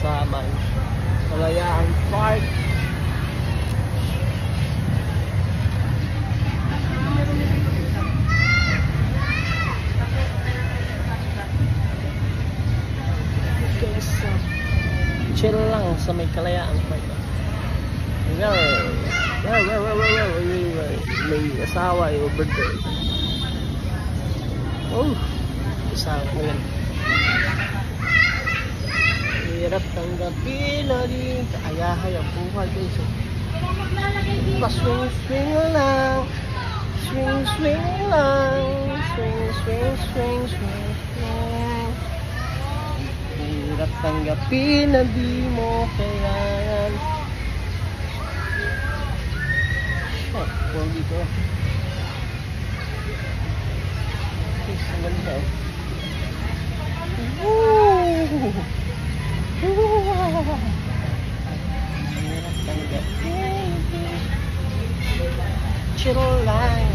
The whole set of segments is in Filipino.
Sabang Kalayaan Park. Guys, chill lang sa may Kalayaan Park. May asawa over there. Oh, asawa ko yan. Hirap tanggapin na rin. Ayahay ang buhay guys. Pa-swing lang. Swing lang. Swing. Hirap tanggapin na di mo kailangan. Oh, pogi ko. Ang ganda oh. Woo! Chill lang.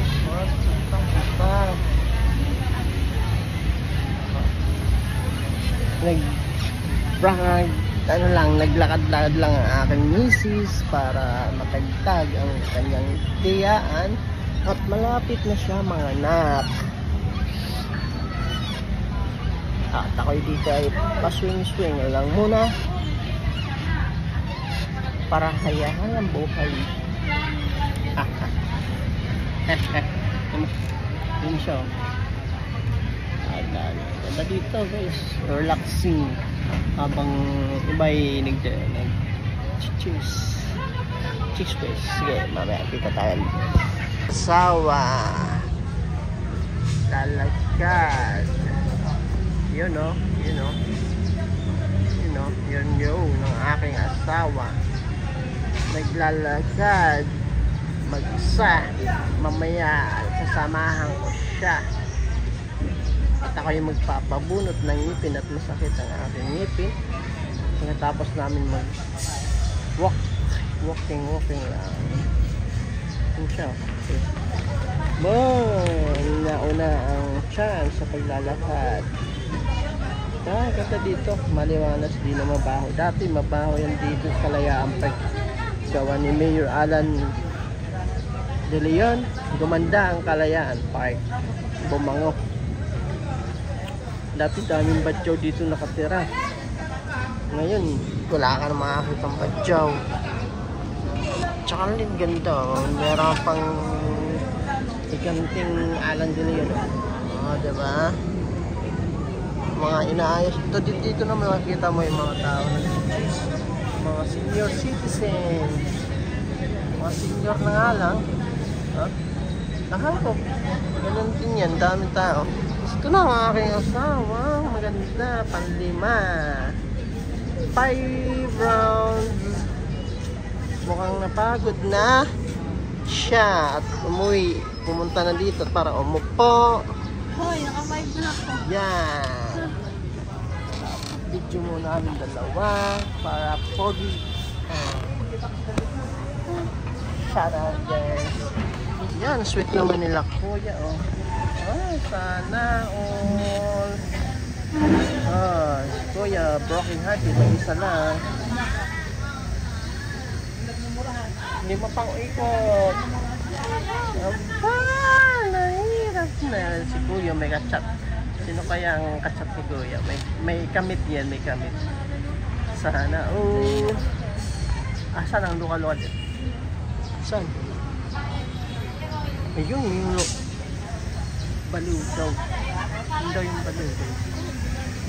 Naglakad-lakad lang ang aking misis para matagtag ang kanyang tiyaan at malapit na siya manganak. At ako'y dito ay pa-swing lang muna para hayahan ang buhay. Yun siya. Ganda dito guys, relaxing habang iba'y nag-cheers guys. Sige, mamaya kita tayo. Asawa lalakad. Yun ng aking asawa naglalakad mag-isa. Mamaya sasamahan ko siya at ako yung magpapabunot ng ngipin at masakit ang aking ngipin pagkatapos namin walking lang. Yun siya. Nauna ang chance sa paglalakad. Ganda dito, maliwanas, di na mabaho. Dati mabaho yan dito sa Kalayaan Park. Gawa ni Mayor Alan De Leon. Gumanda ang Kalayaan Park. Bumango. Dati daming badyaw dito nakatira. Ngayon, wala ka na makakita ng badyaw. Tsaka rin ganda. Meron pang ikanting Alan De Leon. Diba? Mga inaayos dito naman makikita mo yung mga tao na mga senior citizen, mga senior na nga lang. Nakako ganun din yan, daming tao. Ito na ang aking asawa, maganda, panlima 5 rounds. Mukhang napagod na siya at pumunta na dito para umupo. Hoy, naka-vibe na ako. Yan. Video muna namin dalawa para pogi. Shout out guys. Yan, sweet naman nila kuya oh. Ay, sana all. Si kuya, broken hearted, isa lang. Hindi mapang-ikot. Aba, nahirap na. Si kuya may kachat. Sino kaya ang kachat ni kuya? May kamit yan, may kamit. Sana all. Saan ang luka-luka din? Saan? Ayun, yung baliw daw. Yun daw yung baliw daw.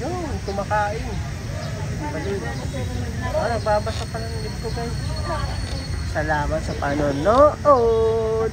Yun, kumakain. Baliw. Nagbabasa pa ng libro guys. Salamat sa panonood.